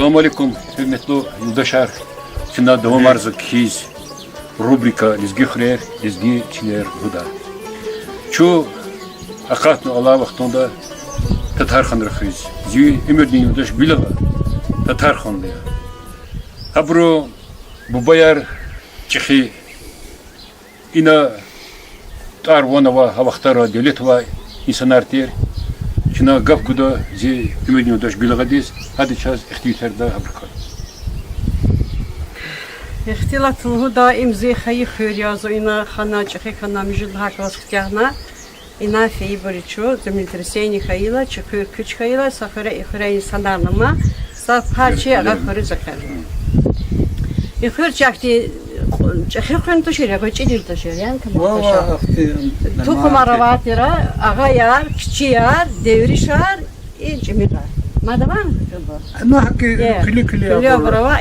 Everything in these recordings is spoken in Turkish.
Assalamu alaikum, hürmetli yurttaşlar. Şimdi devam arzukiz. Rubrika Lizgi Lizgiçiler Huda. Şu akatını Allah vaktinde Tatar Khanırkhiz. Zü Ümerdin yurttaş bilaga Tatar Khanlı. Abro bu bayar çıkı ina tarvana va havaktara devlet va insanlar ter. Şuna gap kuda zü Ümerdin yurttaş bilaga diz. Hadi çaz ihtiyarda haberkar. اختلاطه دائم زی خیلی خیریاز و اینا خانه خانه میجود هاکلاس کتیانا اینا فی بریچو زمینترسینی خیلی چکور کچ خیلی سفره اخره insanlarla saf parça aga خوري زکر اخر چاکتی چخیر خون تو شیره کوچ دیر تو شیره یان کم تو خماروات را aga yar kiçi yar devri şar cimira madam ما حكي كلي يا بروا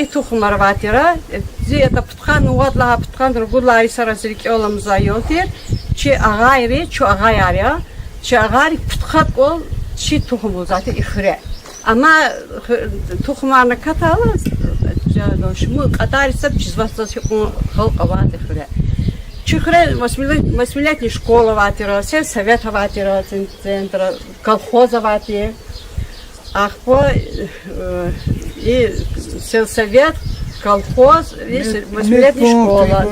и тухмар ватира зи это птхан угадла птхан ргула исара зрик оламза йотир чи агайри чу агайаря чи агари птхат ол чи тухму зати ихре ама тухмарна катала жадошму катариса чизвастаси халқават ихре чихре восьмилетняя школа ватира совет ватира центр колхоза ватир ахпо и сельсовет, колхоз, восьмилетняя школа,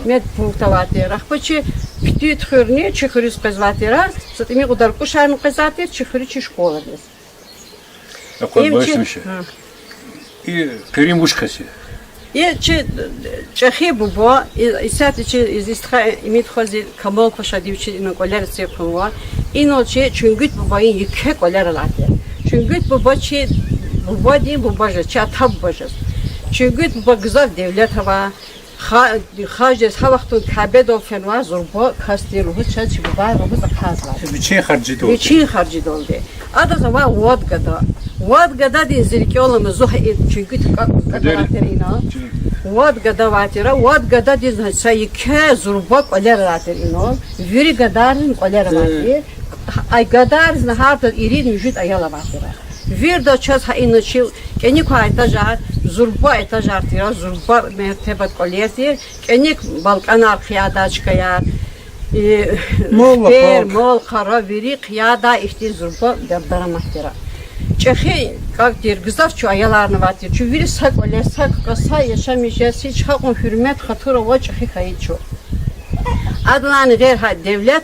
медпункт ватир. Ахпочи птит хурни, чихрис казватира, с этими ударку шарм казатир, чихричи школа дес. Акой başmışı. И Керим ушкаси. И чехи бубо, и сати чи изистха имит хози камол пашадивчи на колерсе кунва, и ночи чунгут бубо и юке колералатир. Чунгут бубо чи bu din bu başı, çatab başı. Çünkü bu güzel devlet hava, hacız havaktun kabed olfen var, zorba kastır ruhu çaç bu var, ruhu da kaz var. Biçin harcı doldu. Biçin harcı doldu. Adı zaman vad gada din zirki olamı zuh çünkü kadarina. Vad gada vatira, vad gada din sayıke zorba koler rater ino, viri gadarın koler rater. Ay gadarın harda irin vücut ayala vatira. Vir da çaz ha inçil kenik etajar zurba etajar tira zurba mertebet koliyeti kenik balkan arkaya çıkaya mol kara viri qiyada ihti zurba daramatira çehi kak dir güzel şu ayalarını vatır şu viri sak ole sak kasa yaşamayacağız hiç hakun hürmet hatıra o çehi kayıço adlan gayr ha devlet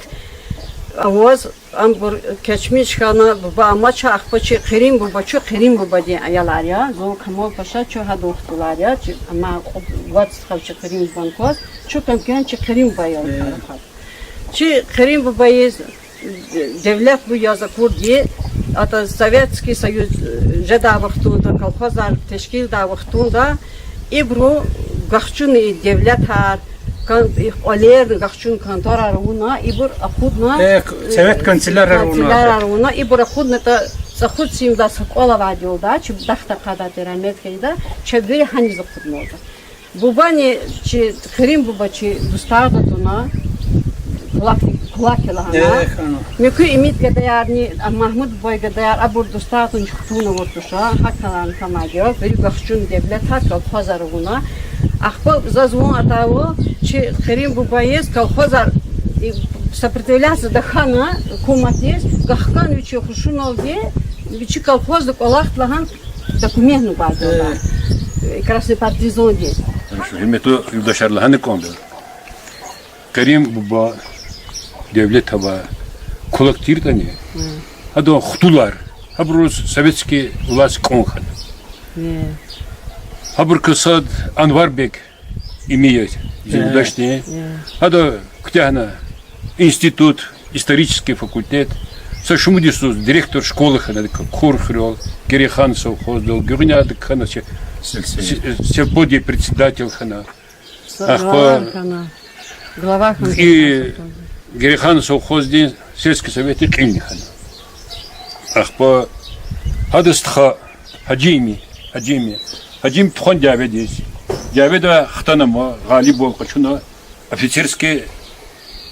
Avaz ambur keçmiş kana baba ama çakpaçı kerim baba çok kerim baba diye ayalar ya zor kamal paşa çok ha doktorlar ya ama WhatsApp çok kerim bankos çok amkan çok kerim baba ya çi kerim babayı devlet bu yazı kur diye ata Sovetski Soyuz jeda vaxtunda kolxozlar teşkil da vaxtunda ibru gaxçuni devlet har Oler gahçun kantor aruna ibur akhudna Sovet kanseller aruna ibur akhudna ta zakhud simda skola vadiyolda çi daxta qada teramet kayda çebiri hani zakhudna oldu. Bubani çi Krim buba çi dostarda tuna kulak lahana. Mekü imit gadayarni Mahmud boy gadayar abur dostarda çıktığını vurtuşa hakkalan kamagiyo beri gahçun devlet hakka pazarına Ахпо зазвон атаво, че Керим Бубаес колхозар сопротивляться до хана куматес, гахкан вичи хушун олде, вичи колхоз до колахт лаган документну база. Красный партизан де. Şu hürmetli yurttaşlarla hani konuda. Kerim Buba devlet hava kulak tirtani. Hadi o hutular. Habrus Sovetski власть konhan. Habur kısad Anvarbek имеет земледашние. Ада ктяна институт, исторический факультет. Сашумудисус директор школы хана Курхрел, Герихан совхоздал, Гюрняд хана сельподи председатель хана. Глава хана. И Герихан совхоздин сельский совет и Кимни хана. Ахпа Адастха Хаджими. Hacim Txon Cavediz. Caveda Xtanama, Galib ol Qaçuna, офицерское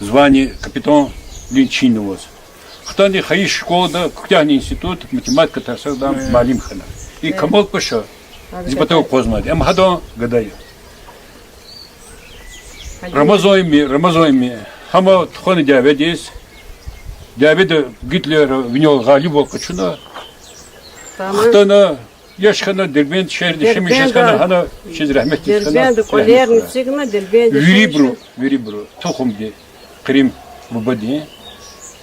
звание капитан Линчиновоз. Хтани хаи школа, Кутяхни институт, математика тарсагдан малим хана. И Камал Паша, Зипатов Козмади, Амхадо Гадай. Рамазоими, Хама Тхони Диабедис, Диабеда Гитлер, Виньол Галибол Качуна, Хтана, Яшхана, Дербент, Шерди, Шемишхана, Хана, Шез Рахмети. Дербент, Колерни, Цигна, Дербент. Вирибру, Тухумди, Крим, Бубади.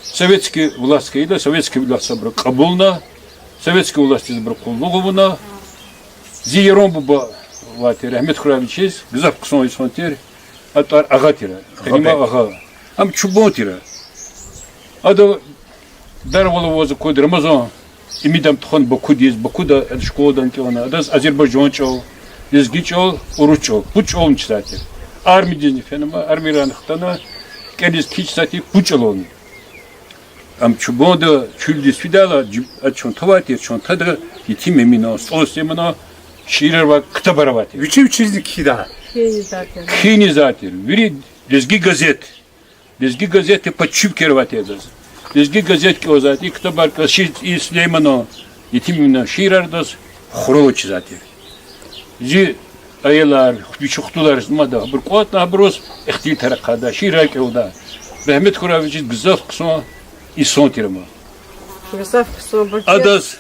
Советские власти, или советские власти собрали Кабулна, советские власти собрали Кулуговна, Зиером Буба, Рахмет Хуравичес, Гзав Ксон и Сонтер, Атар Агатира, Ханима Ага, Ам Чуботира. Ада Дарвала воза код Рамазан, и Мидам Тхон Бакудис, Бакуда, это школа Данкиона, Адас Азербайджан чол, Лезгичол, Уручол, Пучол, кстати. Армия Динифенема, армия Ранхтана, Кедис Кичтати, Пучолон. Am çubuğunda çüldü svidala açon tavati açon tadı yitim emino sosyemino şiir var kitabara var. Üçü ki daha. Kini zaten. Biri lezgi gazete paçüp kervatedaz. Lezgi gazet ki o zaten kitabar ka şiir Süleymano yitim emino şiir ardas xoroç zaten. Ji aylar biçuktular zmada bir kuat nabros ihtil tarakada şiir ki o da. Rahmet Kuravici gızaf kısma и сонтирма. Адас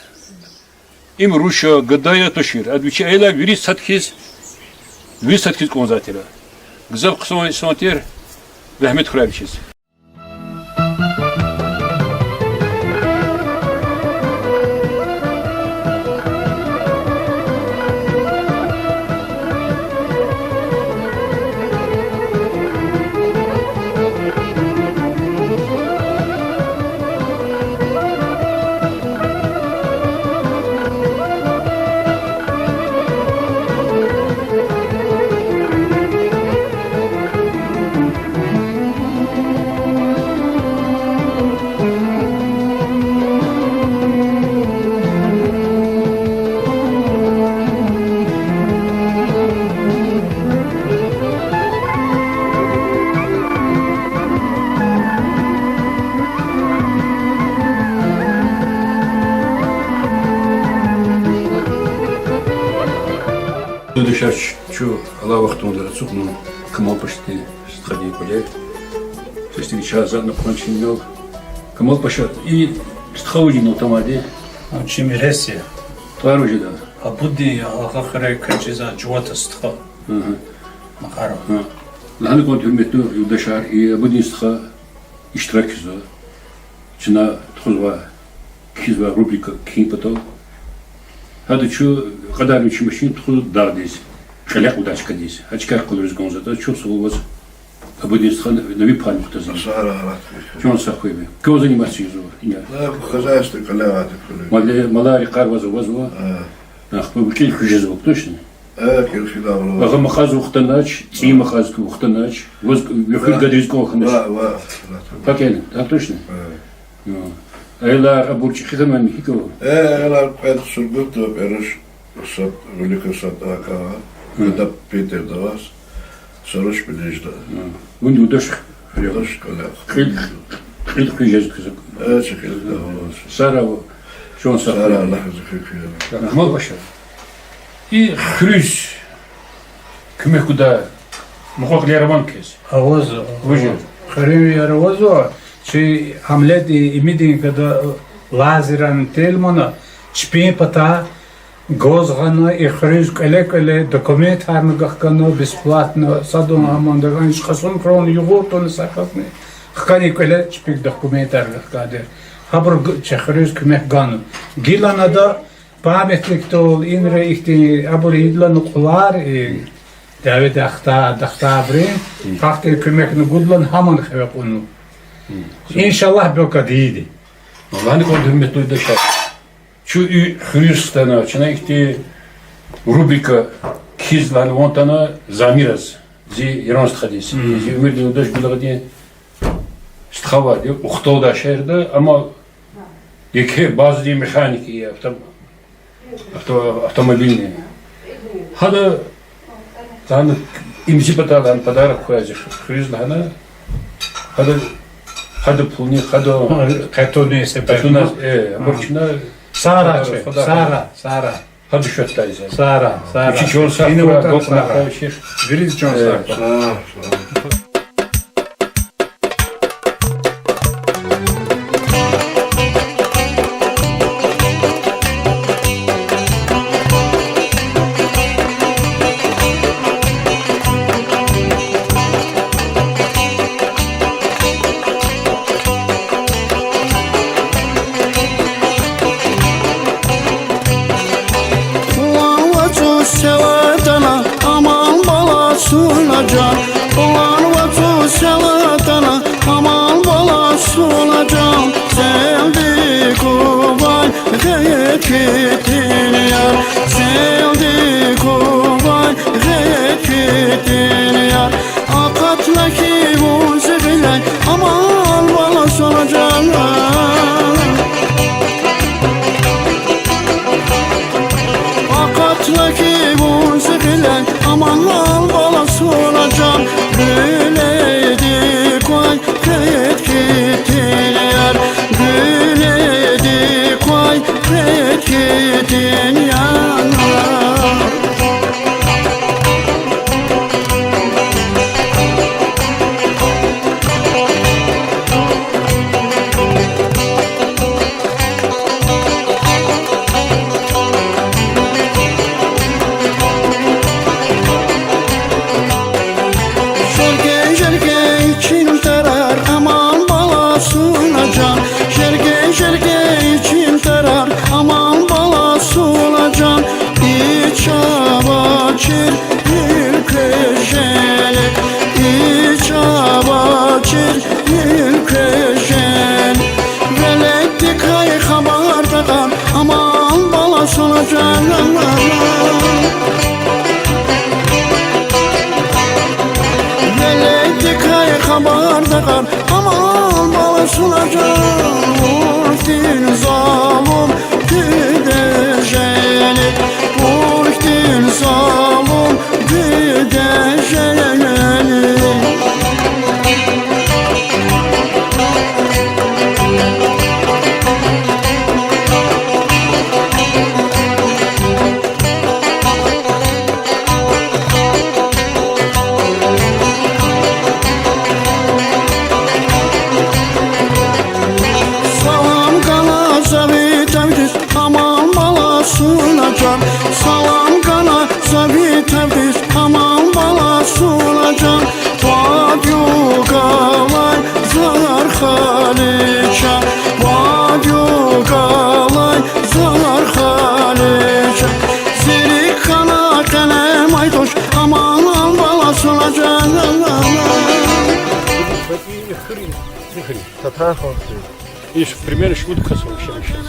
им руша гадая тошир. Адвича эла вирис садхиз конзатира. Гзав ксон и сонтир Рахмет Хуравичес. Дышать, что Allah vaxtında çuqnu Kamal Paşa'da stadiye kolay. Sesli çağza na konçin yol. Kamal Paşa i stxavji no tamadi. Çimi resi. Tvarujida. A budi ahire kaçıza cuvata stxa. Makara. Lahani kont hürmetli yurdaşlar i budi stxa iştirak izo. Çina txuzva kizva rubrika kinpato. Hadi şu kadar bir çimişin txuz dağdayız. Şalak udaçka deyiz. Açkar kılırız gonzada. Çok soğuvaz. Budi stxa navi palmukta zin. Чон сахуеби. Кого заниматься изо? В хозяйстве колевати. Малари карвазу вазу. Ах, мы киль хужезу, точно. Киршида было. Ага махазу ухтанач, ти махазку ухтанач. Воз лёхиль гадризко ханаш. Пакел, так точно? Айла абурчи хитаман хико. Ela pede surguto peros sat velika sataka. Da Peter Davas. Soruş bilejda. Вон удаш. Yoş kolev. Хил хужез кызык. Çıkıldı olur. Сараво. Чон Sara сахуеби. Allah zikriyor. Ахмал Паша. И хрюс. Кме куда? Мухок лераман кез. Авозу. Вожу. Хрим яровозу. Чи хамледи имидин когда лазеран телмона чпи пата гозгано и хрюс кале документ хармгахкано бесплатно садон амандаган шхасон крон юготон сахатны. Хкани кале чпи документ аргахкадер. Хабр чхрюс кме гано. Гиланада памятник тол инре ихти абур идлан кулар Davet dahta brin. Fakti kümekni gudlan haman xebep onu. İnşallah böyle değildi. Allah'ın kont hürmetli yurdaşlar. Şu Hristiyan'a, çına ihti rubrika kizlan vontana zamiraz. Zi İran stadisi. Zi ümit yurdaş bulağı diye stava diye uxtavda şehirde ama yeke bazı diye mexaniki автомобильные. Hada Там имзи подарок пояжешь, хризлана, хада Hadi pulni, hadi Katoni sepet. katuna, burçuna Sara, Sara. hadi şöttayız. Sara. İki yol Yine sakura, orta dokuna Sara. karışır. Biriz John Sara. Sağ ol. Ulan vatu sevatana aman balasına can. Ulan vatu sevatana aman balasına can. Sevdi kubay gayet gittin yar. Sevdi kubay gayet gittin yar. Akatla ki bu zibile aman balasına can. Akatla ki bu zıgılen aman al balası olacağım. Güleydi koy kıyıt gittin yar. Güleydi koy kıyıt gittin yar. Şerge şerge içim tarar aman balasına can. Şerge şerge içim tarar aman balasına can. İç avaçır bir köşeli. İç avaçır bir köşeli. Veletti kay kabardakan aman balasına can. Velekti kay kabardakan aman balasına can. Vurtin zalim güdeceli. Vurtin zalim güdeceli. Salam kana zavi tevdiz aman balasına can. Salam kana zavi tevdiz aman balasına can. Vadyu kalay zar haliça. Vadyu kalay zar haliça. Zirik kana kalem aytoş aman al balasına can. Ишь, примерно шутка совершенно сейчас.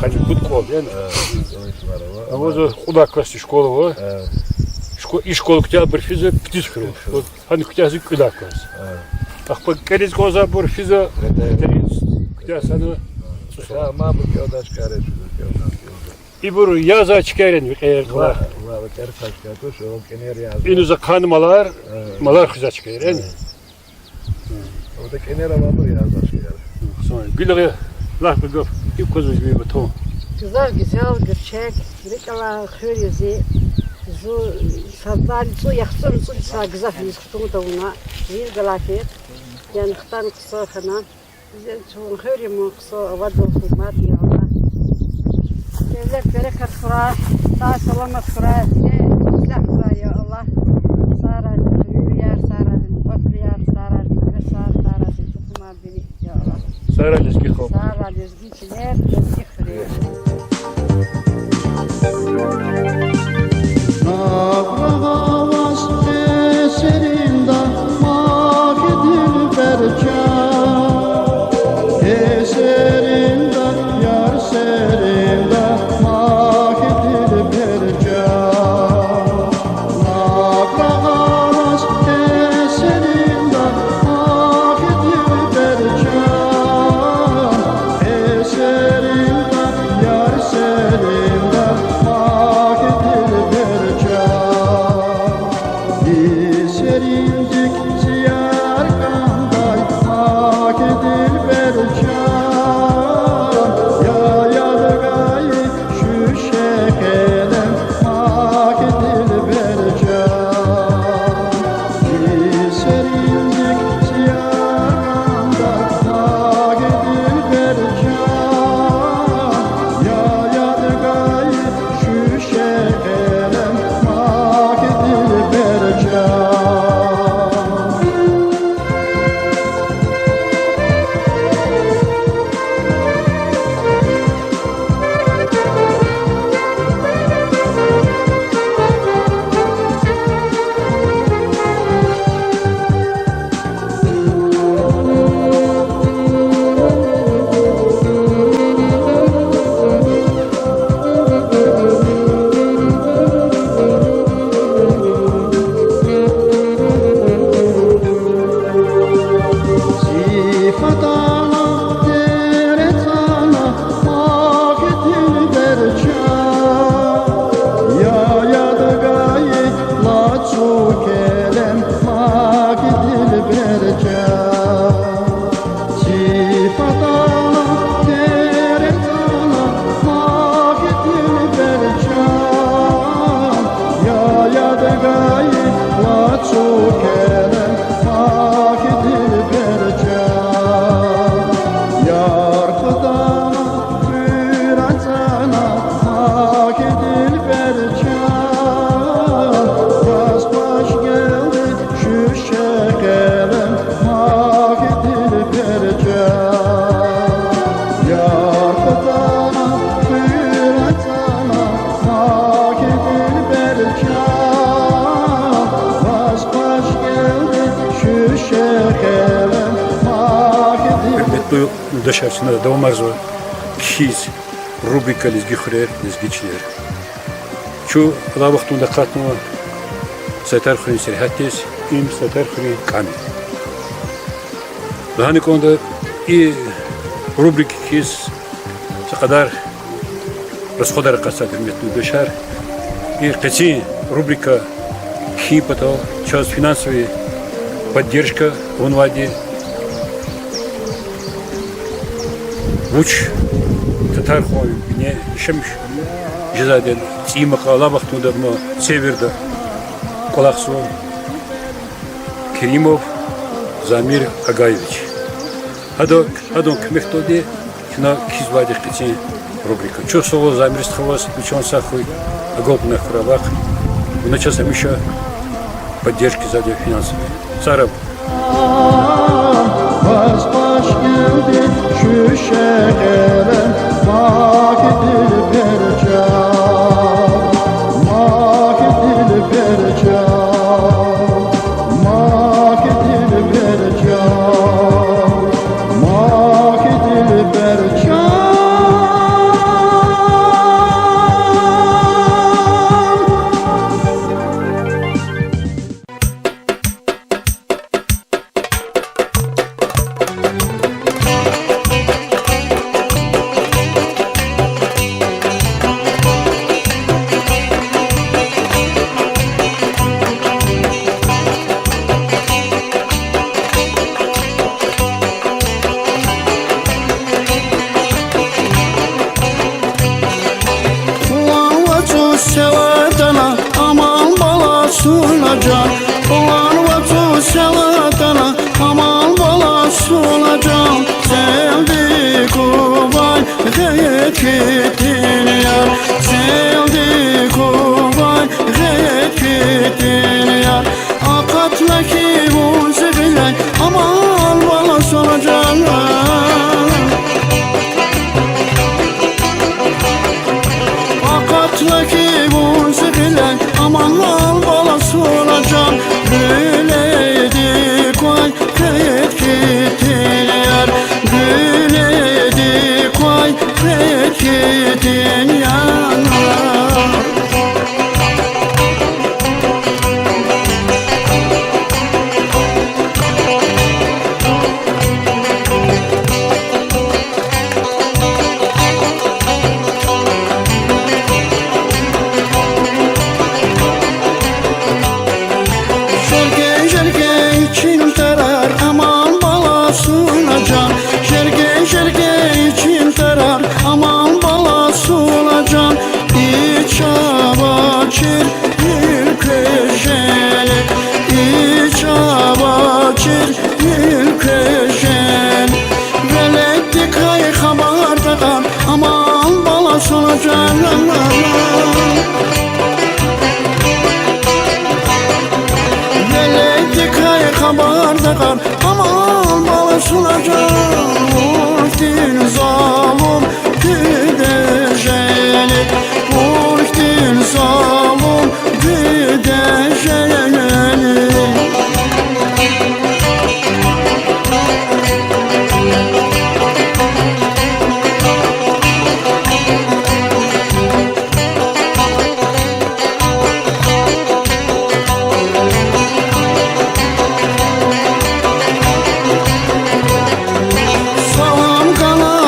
Hani kut kol yani. А вот куда класс школы, во? И школу хотя бы физа птичку. Вот они хотя бы куда класс. Ах, по корейс коза бор физа. Хотя сана. Мабуть, я даш карет. И бор я за чекерен викерла. İnu zakan malar kıza çıkıyor yani. Orada kenara var ya başka yer. Sonra gülüyor. Lah bir gök. İp kozu gibi beton. Güzel güzel gerçek. Rikala hürüzi. Zu sabdan zu yaksın zu sa güzel yüzüktü da ona. Bir galafet. Yani kıtan kısa kana. Bize çoğun hürümü kısa avadu hükümet ya Allah. Devlet bereket kura. Daha selamet kura. Güzel kura ya Allah. Sara yürüyer Sara. Öfrüyer Sara. Sara tutma beni ya Allah. Sara lezgi hop. Sara lezgiçiler lezgi hürüyer. Havas eserinde mahidil berca. Eserinde yar serinde mahidil berca. Havas eserinde mahidil berca. Eserinde şekerim Maketi Hürmetli dışarısında devam arzu kiz rubrika lizgi xurer lizgi çiler. Şu da vaktunda katma seter xuri serhatis im seter xuri kamil. Hani konuda rubrik kiz kadar расходы касса хürmetli dışar. Кстати, рубрика хипото часть финансовая поддержка в Онваде. Уч татар хой не шемш жаден тима кала вақтында мо северде Колаксу Керимов Замир Агаевич. Адон кмехтоди кина кизвади кстати рубрика. Чё слово Замир Стховас учён сахуй агопна хравак. Уначаса еще поддержки сзади финансовой. Сараб. Baş baş geldi şu şekerim Maketi perçem Maketi perçem Maketi perçem Maketi perçem Sevdana aman balasınacan Ulan vatu sevdana aman balasınacan Sevdi kubay gayet gittin yar Sevdi kubay gayet gittin yar Akatla ki bu zibile aman balasınacan Akatla ki bu zibile amanlar balası olacağım Güleydi koy kayıt gittin yar Güleydi koy kayıt gittin yar Aman balası olacağım İç abacır ülkeşeli İç abacır ülkeşeli Veletti kay haberdagan Aman balası olacağım Veletti kay haberdagan Aman balası olacağım Urtin zalim gideceğini Urtin zalim gideceğini Salam kalan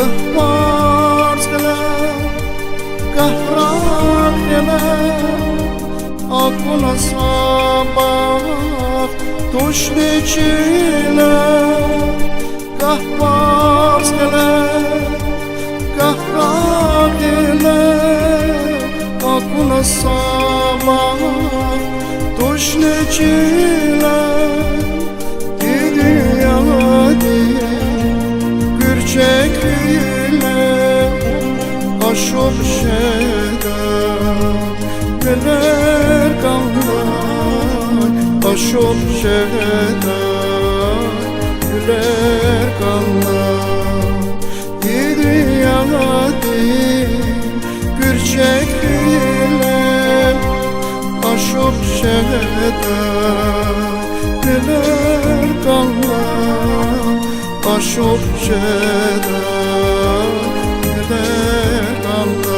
Gahvarz gele Gahrak gele Akuna sabah Tuşni çile Gahvarz gele Gahrak gele Akuna sabah Tuşni çile Gidiyordu Gürçekliyle Aşıp şeyde Güler kanlar Aşıp şeyde Güler kanlar Gidiyordu Gürçekliyle Aşıp şeyde Güler kanlar Aşıp şeyde Güler kanlar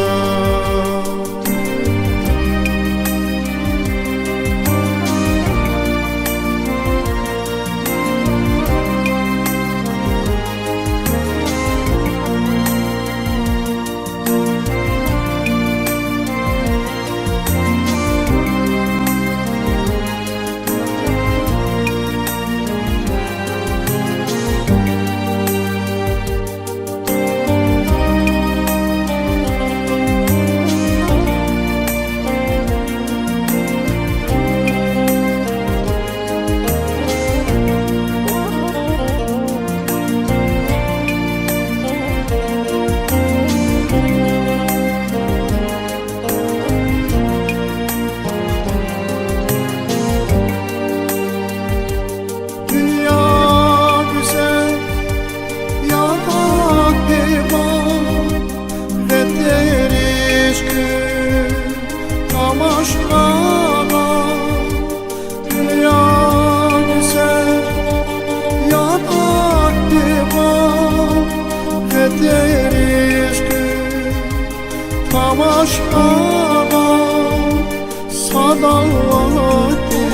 Sadavati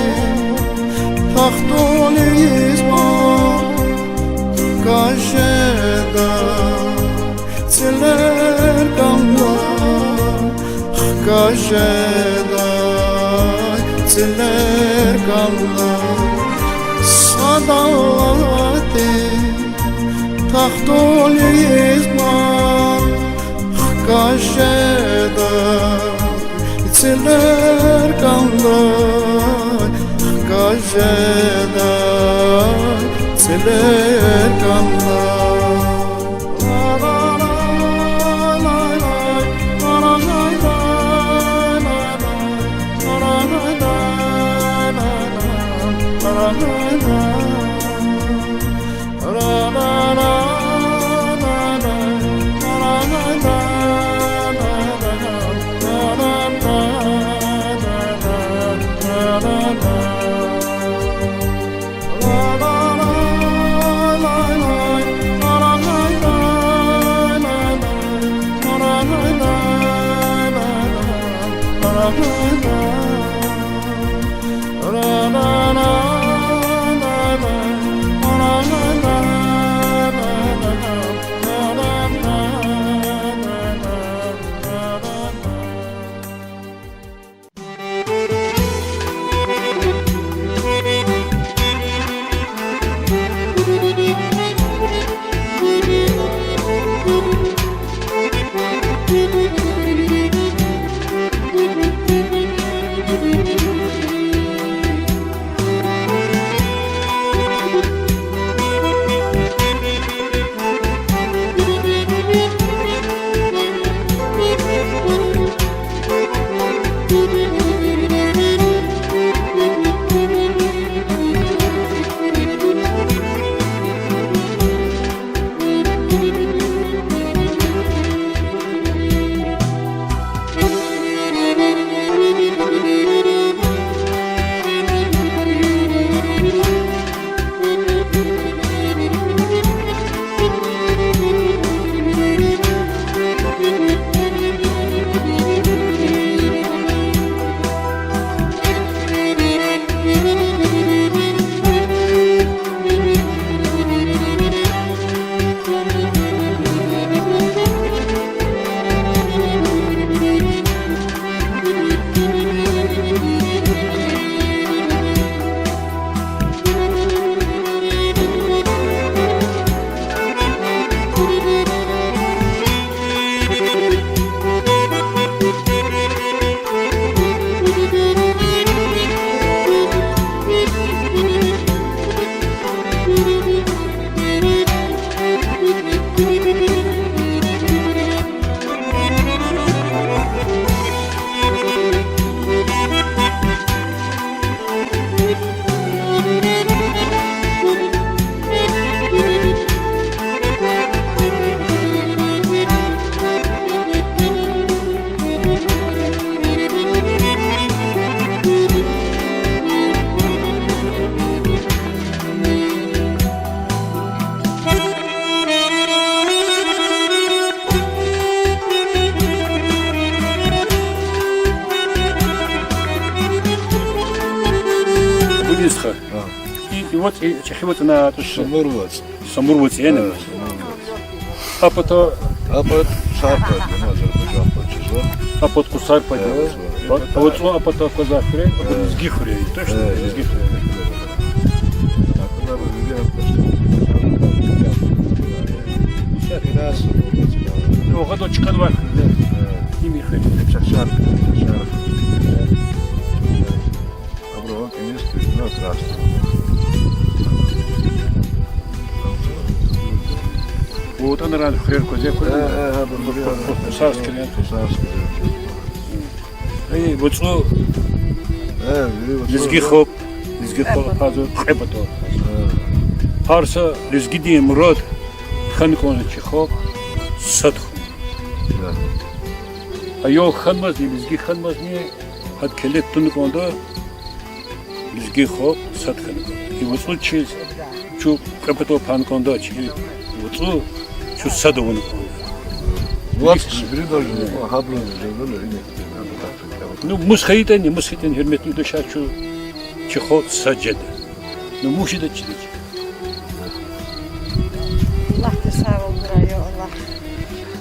Tahtun izman Kajeda Çiler kanlar Kajeda Çiler kanlar Sadavati Tahtun izman Kajeda Çiler kanlar Kajeda Çiler kanlar вот чехивот на Самурвац. самурвот yani. Апото Апот сарпа, Азербайджан почезва. апот кусар пойдет. А вот слово апото коза хрень, лезги хрень, точно, лезги хрень. Ну, годочка два. Ими хрень. Аброва, конечно, на здравствуй. Вот она рад хрень козе кусар хрень. Ай, вот слово лезги хоп, лезги хоп, hazır хепото. Harsa lezgi diye murad khan konu çıkop sadh. Ayo khanmaz ni lezgi khanmaz ni had kelet tunu konda lezgi hop sadh khan. I vutlu çiz şu kapato pan konda çi vutlu şu sadh onu. Вот, передали, хабло, Ну мусхайten hürmetli dışarı şu çıkop sajed. Ну muşida çiz. Allah da sağ ol buraya Allah.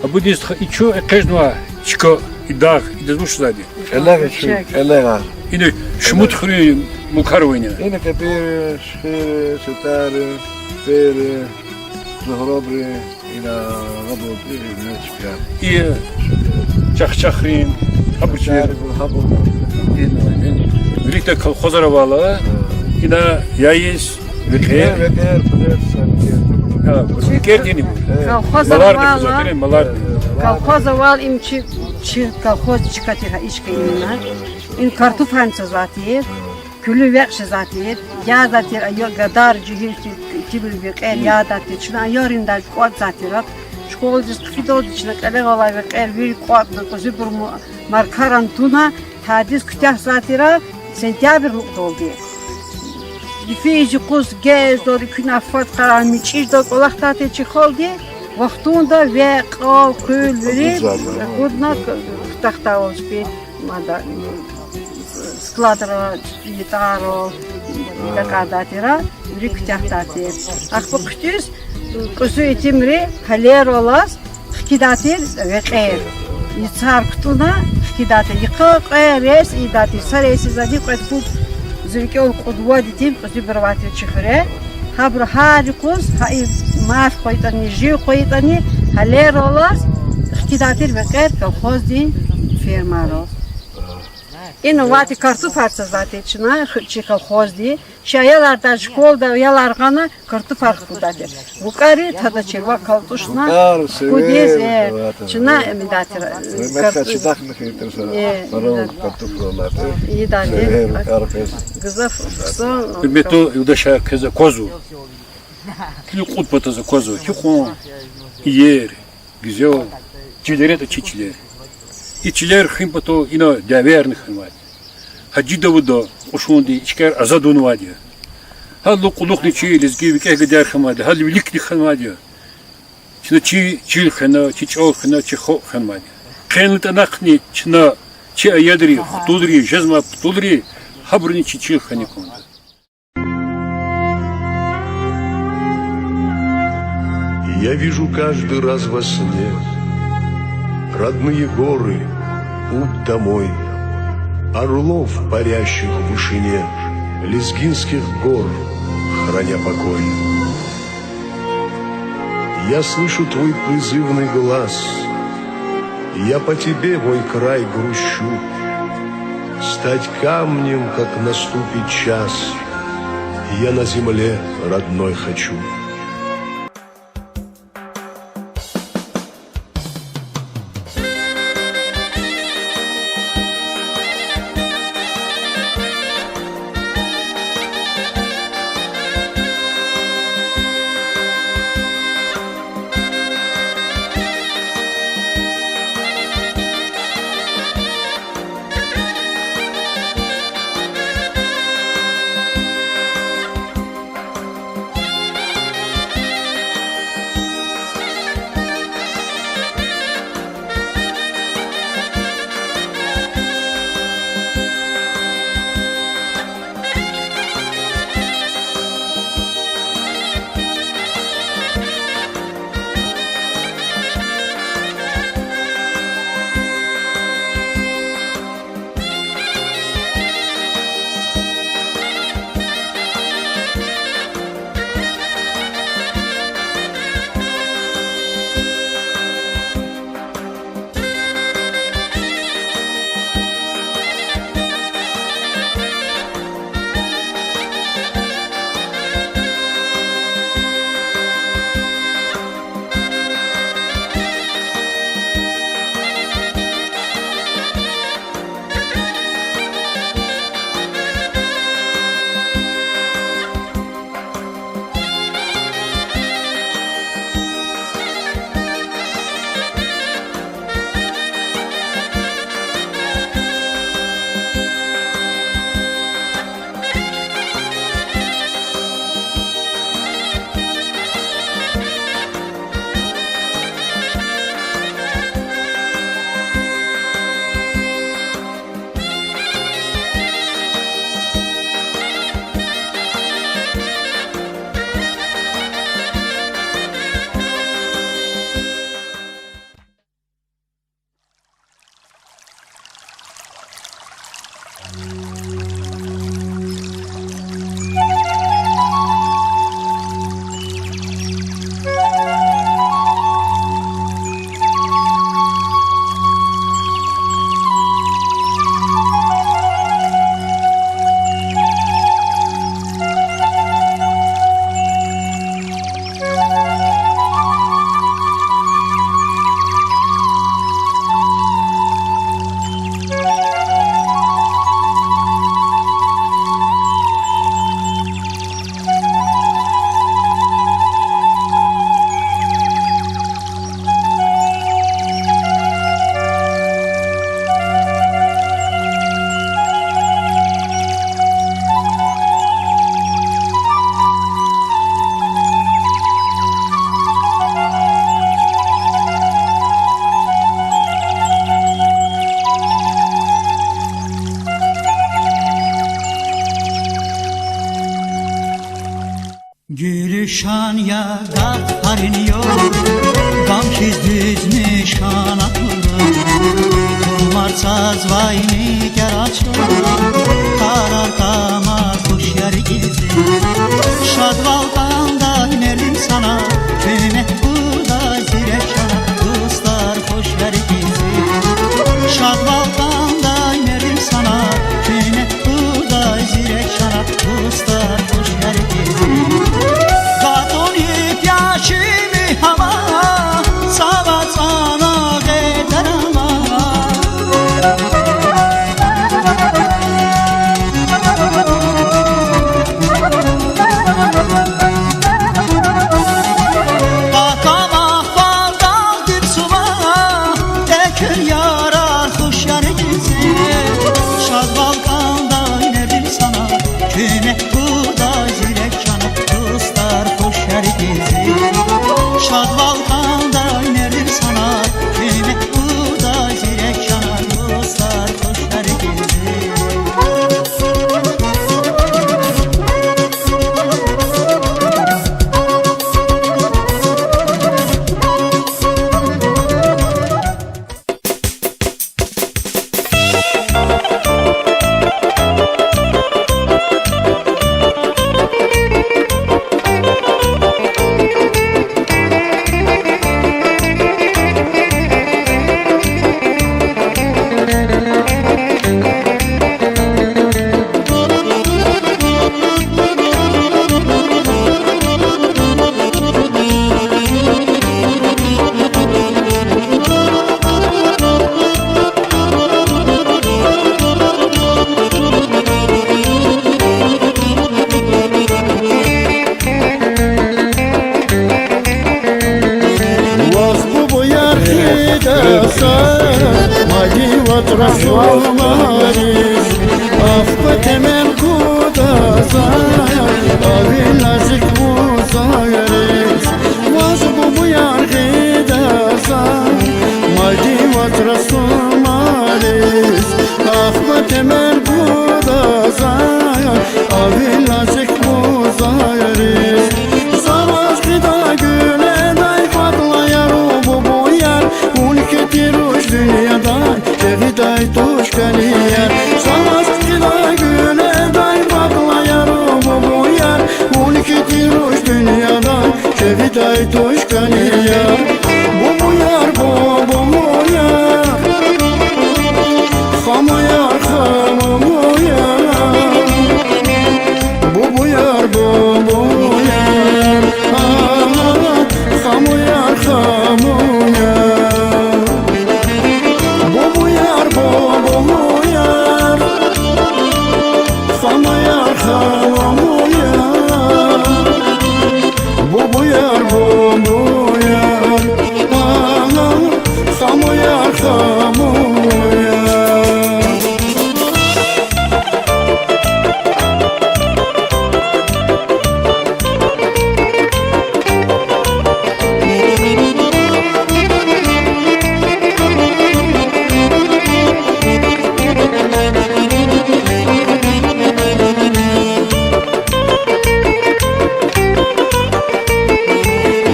А будет еще каждого чко и дах и дезуш сзади. Элега. И ну шмут хрю мукарвиня. Ина капир, шхир, сетары, перы, захробры, ина работы, нечка. И чахчахрин, абучер. Рихта колхозаровала. И на я есть Ветер, ветер, Кердini bu. Колхоза Malar вала, kuzatire malar. колхоза вал им чи колхоз чикатиха ишка имена. In kartofhansa zatir, külü vekşe zatir, ya zatir ayo gadar cihir kibir veqer ya zatir, çuna ayorinda kuat zatir. Şkol dis kidol içine kale olay veqer bir kuat kozu bir markaran tuna hadis kütah zatira sentyabr oldu. Difeji kuz gez doğru künafat karan miçir de kolaktate çıkoldu. Vaxtunda ve qav kül veri kudna tahta olspi mada skladra gitaro kakadатира риктахтати ахпо кутис кусу этимри халер олас хкидатир веқер ицар ктуна хкидате иққерес идати сареси зади qetbu zirkol qudwa ditim qudi bravati chkhre habr harikos hay mar qoytani ji qoytani halер олас хкидатир веқер колхоздин фермаро این وقتی kartof harcazatı içine çıkılhozdi. Şayalarda şkolda yalargana kartof harcadadı. Bu karı tada çelva kaltuşna. Kudiz çına emidatır. Mekkaçı dakmı kıytırsa. Marol kartoflalatı. İyi daldi. Gızaf. Meto yudaşa keze kozu. Ki kutbataza kozu. Ki kon yer güzel. Çilere de çiçiler. İçiler hımpato ina deverni hınvad. Hacı Davuda oşundi içker azadun vadi. Hallu kulukni çi lezgi bir keh gider hınvad. Hallu likni hınvad. Çina çi hına, çi çol hına, çi ho hınvad. Khenlit anakni çina çi ayadri, xutudri, jazma putudri habrni çi hını kondu. Я вижу каждый раз во сне родные горы, путь домой, орлов, парящих в вышине, лезгинских гор, храня покой. Я слышу твой призывный глаз, я по тебе, мой край, грущу. Стать камнем, как наступит час, я на земле родной хочу. nişan ya dert harin yok Gamkiz düz nişan atılır Kumar saz vay nigar açılır Karar tamaz hoş yer gizli Şad valkanda inelim sana Kıymet burada zirek şana Dostlar hoş yer gizli Şad valkanda inelim sana Kıymet burada zirek şana Dostlar hoş yer gizli Gatonip yaşimi hava Savat sana gider ama Bakama faldan bir suva Dekül yarar hoş yer gizli Şad balkanda inerim sana Kıymet burada zirek şana Dostlar hoş yer gizli Şad balkanda inerim sana Kıymet burada zirek şana Dostlar hoş yer gizli Вахбу бояр хидаса Маги ватрасу марис Ахпа темел кудаса Ави наzik muzayris Вахбу бояр хидаса Маги ватрасу марис Ахпа темel kudasa Avi nazik muzayris Savaş gida güle day patlayar bu boyar Ülke ruş dünyada Ceviday tuş kaliyar Savaş gida güle day patlayar bu boyar Ülke ruş dünyada Ceviday tuş kaliyar Bu boyar bu boyar Hamayar hamayar Bu boyar bu boyar Hamayar hamayar Bu boyar bu boyar Hamayar hamayar Bu boyar bu boyar Hamayar hamayar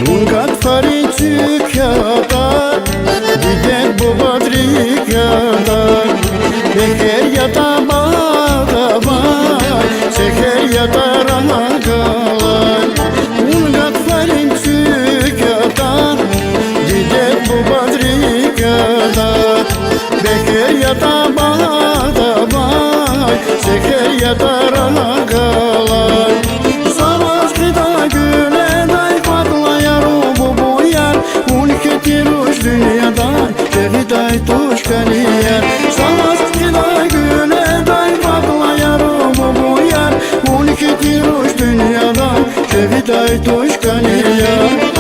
Унгат фаричиката Дидет бубадриката Бехер ята багавай Шехер ята рагалай Унгат фаричиката Дидет бубадриката Бехер ята багавай Шехер ята рагалай Savaş gıda güle day patlayar bu boyar Ülke ruş dünyada Ceviday tuş kaliyar Savaş gıda güle day patlayar bu boyar Ülke ruş dünyada Ceviday tuş kaliyar